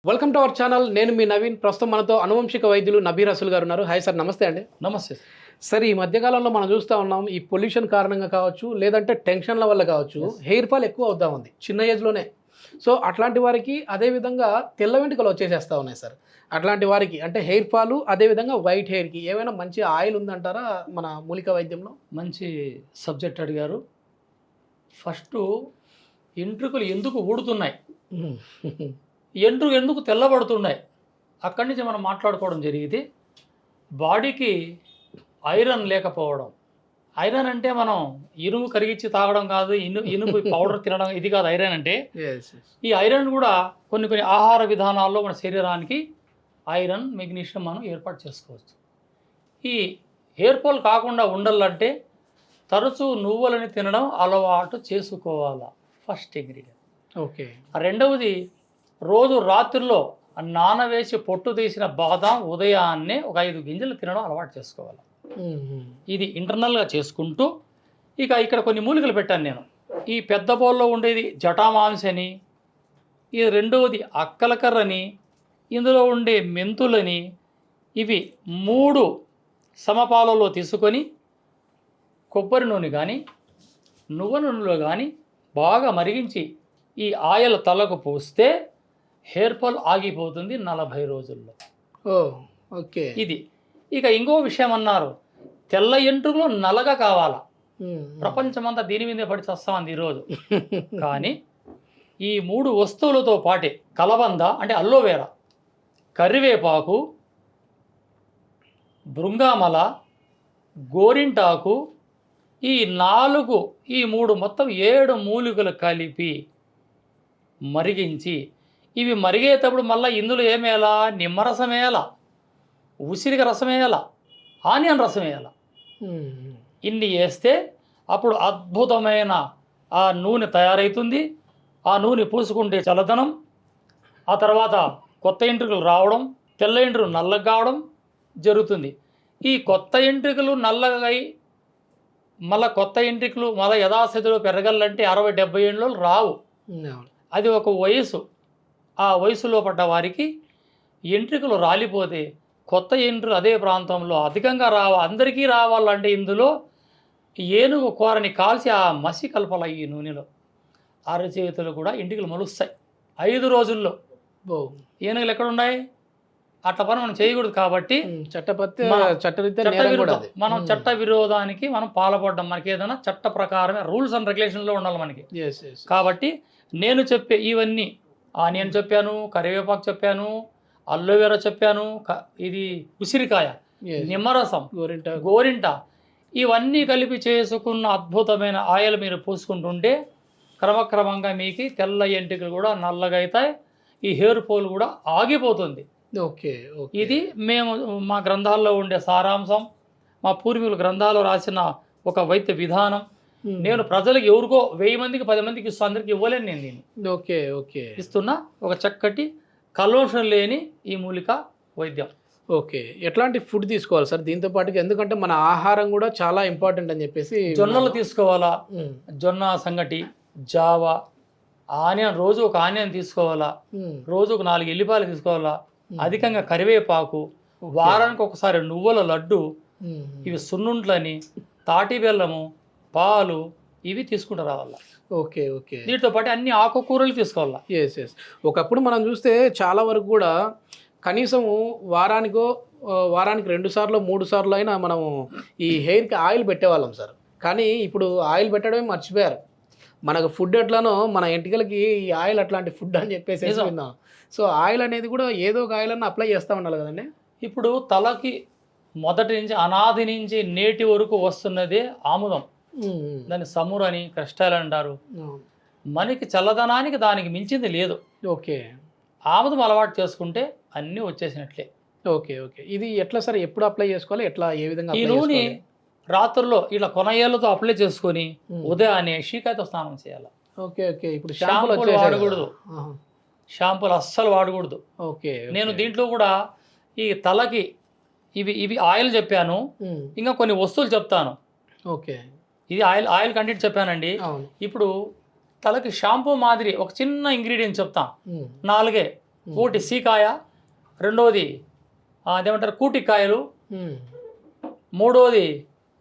Welcome to our channel. నేను మీ నవీన్. ప్రస్తుతం మనతో అనువంశిక వైద్యులు నబీర్ రసూల్ గారు ఉన్నారు. హాయ్ సార్, నమస్తే అండి. నమస్తే సార్, ఈ మధ్యకాలంలో మనం చూస్తూ ఉన్నాం, ఈ పొల్యూషన్ కారణంగా కావచ్చు, లేదంటే టెన్షన్ల వల్ల కావచ్చు, హెయిర్ ఫాల్ ఎక్కువ అవుతా ఉంది చిన్న ఏజ్లోనే. సో అట్లాంటి వారికి అదేవిధంగా తెల్ల వెంట్రుకలు వచ్చేసేస్తూ ఉన్నాయి సార్. అట్లాంటి వారికి అంటే హెయిర్ ఫాలు, అదేవిధంగా వైట్ హెయిర్కి ఏమైనా మంచి ఆయిల్ ఉందంటారా మన మూలిక వైద్యంలో? మంచి సబ్జెక్ట్ అడిగారు. ఫస్ట్ ఎంట్రుకలు ఎందుకు ఊడుతున్నాయి, ఎందుకు తెల్లబడుతున్నాయి, అక్కడి నుంచి మనం మాట్లాడుకోవడం జరిగింది. బాడీకి ఐరన్ లేకపోవడం. ఐరన్ అంటే మనం ఇనుము కరిగించి తాగడం కాదు, ఇనుము పౌడర్ తినడం, ఇది కాదు ఐరన్ అంటే. ఈ ఐరన్ కూడా కొన్ని ఆహార విధానాల్లో మన శరీరానికి ఐరన్, మెగ్నీషియం మనం ఏర్పాటు చేసుకోవచ్చు. ఈ హెయిర్ ఫాల్ కాకుండా ఉండాలంటే తరచూ నువ్వులని తినడం అలవాటు చేసుకోవాలా, ఫస్ట్ ఇంగ్రీడియంట్. ఓకే. రెండవది, రోజు రాత్రిలో నానవేసి పొట్టు తీసిన బాదాం ఉదయాన్నే ఒక 5 గింజలు తినడం అలవాటు చేసుకోవాలి. ఇది ఇంటర్నల్గా చేసుకుంటూ ఇక్కడ కొన్ని మూలికలు పెట్టాను నేను. ఈ పెద్ద బౌల్లో ఉండేది జటామాంసి అని, ఇది రెండవది అక్కలకర్రని, ఇందులో ఉండే మెంతులని, ఇవి 3 సమపాలలో తీసుకొని కొబ్బరి నూనె కానీ నువ్వు నూనెలో కానీ బాగా మరిగించి ఈ ఆయిల్ తలకు పోస్తే హెయిర్ ఫాల్ ఆగిపోతుంది 40 రోజుల్లో. ఓకే. ఇది ఇంకో విషయం అన్నారు, తెల్ల ఎంట్రుకలు నల్లగా కావాలా. ప్రపంచమంతా దీని మీదే పడి చస్తామంది ఈరోజు. కానీ ఈ 3 వస్తువులతో పాటే కలబంద అంటే అల్లోవేరా, కరివేపాకు, బృంగామల, గోరింటాకు, ఈ 3 మొత్తం 7 మూలికలు కలిపి మరిగించి, ఇవి మరిగేటప్పుడు మళ్ళీ ఇందులో ఏమేయాలా, నిమ్మరసం వేయాల, ఉసిరిక రసం వేయాల, ఆనియన్ రసం వేయాల. ఇన్ని వేస్తే అప్పుడు అద్భుతమైన ఆ నూనె తయారవుతుంది. ఆ నూనె పూసుకుంటే చల్లదనం, ఆ తర్వాత కొత్త ఎంట్రుకలు రావడం, తెల్ల ఎంట్రుకలు నల్లగా కావడం జరుగుతుంది. ఈ కొత్త ఎంట్రుకలు నల్లగా మళ్ళీ కొత్త ఎంట్రుకలు మళ్ళీ యథాస్థితిలో పెరగాలంటే 60-70 ఏళ్ళు రావు. అది ఒక వయసు. ఆ వయసులో పడ్డ వారికి ఎంట్రుకలు రాలిపోతే కొత్త ఎంట్రుకలు అదే ప్రాంతంలో అధికంగా అందరికీ రావాలంటే ఇందులో ఏనుగు కూరని కాల్చి ఆ మసి కలపాల ఈ నూనెలో. అరచేతులు కూడా ఎంట్రుకలు మొలుస్తాయి 5 రోజుల్లో. ఏనుగులు ఎక్కడున్నాయి? అట్లా పని మనం చేయకూడదు. కాబట్టి మనం చట్ట విరోధానికి మనం పాల్పడ్డం. మనకి ఏదైనా చట్ట ప్రకారమే రూల్స్ అండ్ రెగ్యులేషన్లో ఉండాలి మనకి. కాబట్టి నేను చెప్పే ఇవన్నీ, ఆనియన్ చెప్పాను, కరివేపాకు చెప్పాను, అల్లోవేరా చెప్పాను, ఇది ఉసిరికాయ, నిమ్మరసం, గోరింట, ఇవన్నీ కలిపి చేసుకున్న అద్భుతమైన ఆయిల్ మీరు పూసుకుంటుంటే క్రమక్రమంగా మీకు తెల్ల ఎంట్రుకలు కూడా నల్లగా అవుతాయి, ఈ హెయిర్ ఫాల్ కూడా ఆగిపోతుంది. ఓకే. ఇది మేము మా గ్రంథాల్లో ఉండే సారాంశం, మా పూర్వీకుల గ్రంథాల్లో రాసిన ఒక వైద్య విధానం. నేను ప్రజలకు ఎవరికో 1000 మందికి 10 మందికి ఇస్తూ అందరికి ఇవ్వలేను నేను దీన్ని. ఓకే. ఇస్తున్నా ఒక చక్కటి కల్లోషం లేని ఈ మూలిక వైద్యం. ఓకే. ఎట్లాంటి ఫుడ్ తీసుకోవాలి సార్ దీంతో పాటుగా? ఎందుకంటే మన ఆహారం కూడా చాలా ఇంపార్టెంట్ అని చెప్పేసి. జొన్నలు తీసుకోవాలా, జొన్న సంగటి, జావా, ఆనియన్, రోజు ఒక ఆనియన్ తీసుకోవాలా, రోజుకు 4 ఎల్లిపాయలు తీసుకోవాలా, అధికంగా కరివేపాకు, వారానికి ఒకసారి నువ్వుల లడ్డు, ఇవి సున్నుంట్లని, తాటి బెల్లము, పాలు, ఇవి తీసుకుంటూ రావాలా. ఓకే. దీంతో పాటు అన్ని ఆకుకూరలు తీసుకోవాలా. ఎస్. ఒకప్పుడు మనం చూస్తే చాలా వరకు కూడా కనీసం వారానికి 2 సార్లు 3 సార్లు అయినా మనము ఈ హెయిర్కి ఆయిల్ పెట్టేవాళ్ళం సార్. కానీ ఇప్పుడు ఆయిల్ పెట్టడమే మర్చిపోయారు. మనకు ఫుడ్ ఎట్లానో మన ఎంటికలకి ఈ ఆయిల్ అట్లాంటి ఫుడ్ అని చెప్పేసి విన్నాం. సో ఆయిల్ అనేది కూడా ఏదో ఒక ఆయిల్ అన్న అప్లై చేస్తూ ఉండాలి కదండి. ఇప్పుడు తలకి మొదటి నుంచి అనాది నుంచి నేటి వరకు వస్తున్నదే ఆముదం. దాన్ని సమూర్ అని, క్రిస్టల్ అంటారు. మనకి చల్లదనానికి దానికి మించింది లేదు. ఓకే. ఆముదం అలవాటు చేసుకుంటే అన్నీ వచ్చేసినట్లే. ఓకే. ఇది ఎట్లా సార్, ఎప్పుడు అప్లై చేసుకోవాలి, ఎట్లా, ఏ విధంగా? ఈ నూనె రాత్రుల్లో ఇలా కొనయేళ్ళతో అప్లై చేసుకొని ఉదయాన్నే షీకాయతో స్నానం చేయాలి. ఓకే. ఇప్పుడు షాంపూలు వాడకూడదు, షాంపూలు అస్సలు వాడకూడదు. ఓకే. నేను దీంట్లో కూడా ఈ తలకి ఇవి ఆయిల్ చెప్పాను, ఇంకా కొన్ని వస్తువులు చెప్తాను. ఓకే. ఇది ఆయిల్ కంటెంట్ చెప్పానండి. ఇప్పుడు తలకి షాంపూ మాదిరి ఒక చిన్న ఇంగ్రీడియంట్ చెప్తాం, 4 ఒకటి సీకాయ, రెండవది అదేమంటారు కూటికాయలు, మూడవది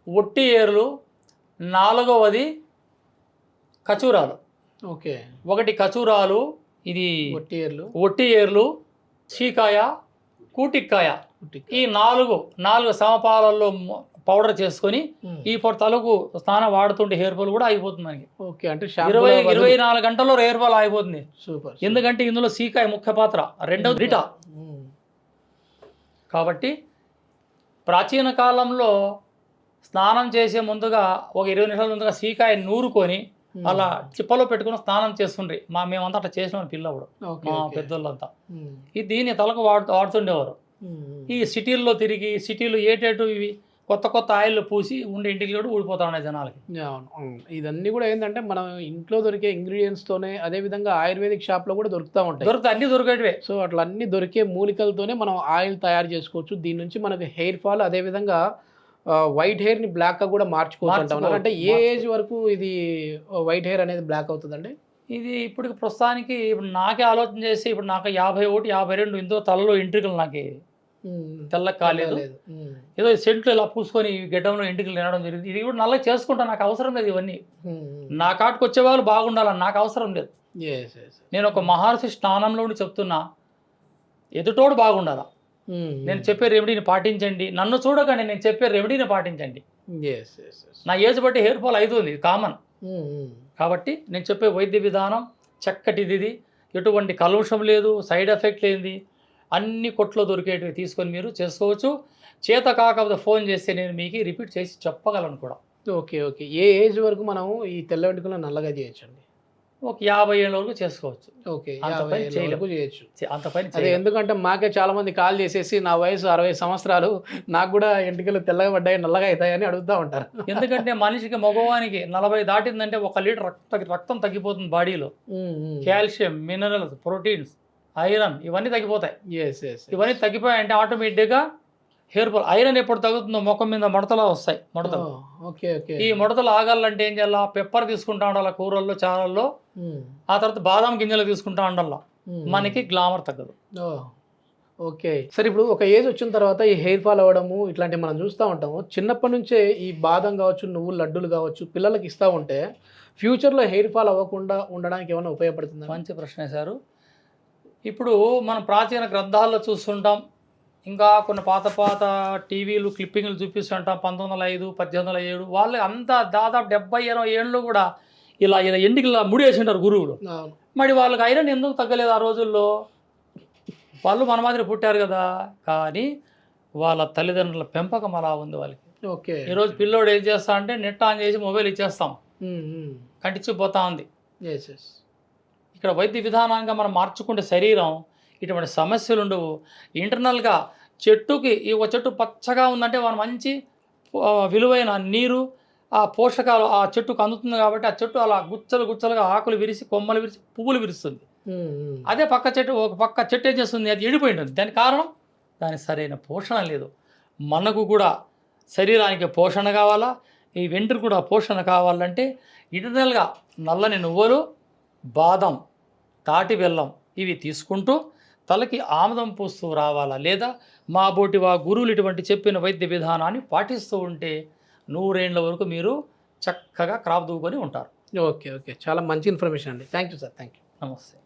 ఒట్టి ఏర్లు, నాలుగవది ఖచూరాలు. ఓకే. ఒకటి ఖచూరాలు, ఇది ఒట్టి ఏర్లు, సీకాయ, కూటికాయ, ఈ నాలుగు సమపాలల్లో పౌడర్ చేసుకొని ఈ తలకు స్నానం వాడుతుంటే హెయిర్ ఫాల్ కూడా అయిపోతుంది మనకి. ఓకే. అంటే 24 గంటల్లో హెయిర్ ఫాల్ అయిపోతుంది. సూపర్. ఎందుకంటే ఇందులో సీకాయ ముఖ్య పాత్ర, రెండవది రిటా. కాబట్టి ప్రాచీన కాలంలో స్నానం చేసే ముందుగా ఒక 20 నిమిషాల ముందుగా సీకాయ నూరుకొని అలా చిప్పలో పెట్టుకుని స్నానం చేస్తుండ్రి. మేమంతా అట్లా చేసిన పిల్లప్పుడు మా పెద్దోళ్ళంతా దీన్ని తలకు వాడుతుండేవారు. ఈ సిటీల్లో తిరిగి సిటీలు ఏటేటు ఇవి కొత్త ఆయిల్ పూసి ఉండే ఇంటికి కూడా ఊడిపోతా ఉన్నాయి జనాలకి. ఇదన్నీ కూడా ఏంటంటే మనం ఇంట్లో దొరికే ఇంగ్రీడియంట్స్ తోనే, అదే విధంగా ఆయుర్వేదిక్ షాప్ లో కూడా దొరుకుతూ ఉంటాయి. అన్ని దొరికేటివే. సో అట్లా అన్ని దొరికే మూలికలతోనే మనం ఆయిల్ తయారు చేసుకోవచ్చు. దీని నుంచి మనకు హెయిర్ ఫాల్, అదే విధంగా వైట్ హెయిర్ ని బ్లాక్ గా కూడా మార్చుకోవచ్చు. అంటే ఏ ఏజ్ వరకు ఇది వైట్ హెయిర్ అనేది బ్లాక్ అవుతుందండి? ఇది ఇప్పుడు ప్రస్తుతానికి ఇప్పుడు నాకే ఆలోచన చేసి ఇప్పుడు నాకు 51, 52 ఇంతో తలలో ఎంట్రికలు నాకే తెల్ల కాలేదు. ఏదో సెంట్లు ఇలా పూసుకొని గడ్డంలో ఎంట్రికలు తినడం జరిగింది. ఇది కూడా నల్లగా చేసుకుంటా, నాకు అవసరం లేదు ఇవన్నీ. నా కాటుకు వచ్చే వాళ్ళు బాగుండాలని నాకు అవసరం లేదు. నేను ఒక మహర్షి స్నానంలో ఉండి చెప్తున్నా, ఎదుటోడు బాగుండాలా. నేను చెప్పే రెమెడీని పాటించండి, నన్ను చూడకండి, నేను చెప్పే రెమెడీని పాటించండి. నా ఏజ్ బట్టి హెయిర్ ఫాల్ అవుతుంది, కామన్. కాబట్టి నేను చెప్పే వైద్య విధానం చక్కటిది, ఎటువంటి కలుషం లేదు, సైడ్ ఎఫెక్ట్ లేనిది, అన్ని కొట్లో దొరికేటివి తీసుకొని మీరు చేసుకోవచ్చు. చేత కాకపోతే ఫోన్ చేస్తే నేను మీకు రిపీట్ చేసి చెప్పగలను కూడా. ఓకే. ఏ ఏజ్ వరకు మనం ఈ తెల్ల వెంట్రుకలు నల్లగా చేయొచ్చండి? ఒక 50 ఏళ్ళ వరకు చేసుకోవచ్చు. ఓకే. 50 ఏళ్ళ వరకు చేయొచ్చు. అంత పని అదే, ఎందుకంటే మాకే చాలా మంది కాల్ చేసేసి నా వయసు 60 సంవత్సరాలు, నాకు కూడా ఎంటికలు తెల్లగా పడ్డాయి, నల్లగా అవుతాయని అడుగుతూ ఉంటారు. ఎందుకంటే మనిషికి మగవానికి 40 దాటిందంటే 1 లీటర్ రక్తం తగ్గిపోతుంది బాడీలో. కాల్షియం, మినరల్స్, ప్రోటీన్స్, ఐరన్ ఇవన్నీ తగ్గిపోతాయి. ఇవన్నీ తగ్గిపోయాయంటే ఆటోమేటిక్గా హెయిర్ ఫాల్. ఐరన్ ఎప్పుడు తగ్గుతుందో ముఖం మీద ముడతలు వస్తాయి. ముడతలు. ఈ ముడతలు ఆగాలంటే ఏం చేయాలి? పెప్పర్ తీసుకుంటా ఉండాలి కూరల్లో, చారల్లో. ఆ తర్వాత బాదాం గింజలు తీసుకుంటా ఉండాలి. మనకి గ్లామర్ తగ్గదు. ఓకే. సరే, ఇప్పుడు ఒక ఏజ్ వచ్చిన తర్వాత ఈ హెయిర్ ఫాల్ అవ్వడము ఇట్లాంటివి మనం చూస్తూ ఉంటాము. చిన్నప్పటి నుంచే ఈ బాదం కావచ్చు, నువ్వులు లడ్డూలు కావచ్చు పిల్లలకి ఇస్తూ ఉంటే ఫ్యూచర్లో హెయిర్ ఫాల్ అవ్వకుండా ఉండడానికి ఏమైనా ఉపయోగపడుతుంది? మంచి ప్రశ్న వేశారు. ఇప్పుడు మనం ప్రాచీన గ్రంథాల్లో చూస్తుంటాం, ఇంకా కొన్ని పాత టీవీలు క్లిప్పింగ్లు చూపిస్తుంటాం. 1905, 1807 వాళ్ళు అంతా దాదాపు 70-80 ఏళ్ళు కూడా ఇలా ఎండికి ముడి వేసింటారు గురువులు. మరి వాళ్ళకి ఐరన్ ఎందుకు తగ్గలేదు ఆ రోజుల్లో? వాళ్ళు మన మాదిరి పుట్టారు కదా, కానీ వాళ్ళ తల్లిదండ్రుల పెంపకం అలా ఉంది వాళ్ళకి. ఓకే. ఈరోజు పిల్లోడు ఏం చేస్తా అంటే నెట్ ఆన్ చేసి మొబైల్ ఇచ్చేస్తాం, కంటించిపోతా ఉంది. ఇక్కడ వైద్య విధానంగా మనం మార్చుకుంటే శరీరం ఇటువంటి సమస్యలు ఉండవు. ఇంటర్నల్గా చెట్టుకి ఒక చెట్టు పచ్చగా ఉందంటే మనం మంచి విలువైన నీరు, ఆ పోషకాలు ఆ చెట్టుకు అందుతుంది. కాబట్టి ఆ చెట్టు అలా గుచ్చలుగా ఆకులు విరిసి, కొమ్మలు విరిసి, పువ్వులు విరుస్తుంది. అదే ఒక పక్క చెట్టు ఏం చేస్తుంది? అది ఎండిపోయి ఉంటుంది. దానికి కారణం దానికి సరైన పోషణ లేదు. మనకు కూడా శరీరానికి పోషణ కావాలా, ఈ వెంట్రుకు కూడా పోషణ కావాలంటే ఇంటర్నల్గా నల్లని నువ్వులు, బాదం, తాటి బెల్లం ఇవి తీసుకుంటూ తలకి ఆముదం పూస్తూ రావాలా, లేదా మా గురువులు ఇటువంటి చెప్పిన వైద్య విధానాన్ని పాటిస్తూ ఉంటే 100 ఏళ్ల వరకు మీరు చక్కగా క్రాప్ దూకొని ఉంటారు. ఓకే. చాలా మంచి ఇన్ఫర్మేషన్ అండి. Thank you sir. Thank you. నమస్తే.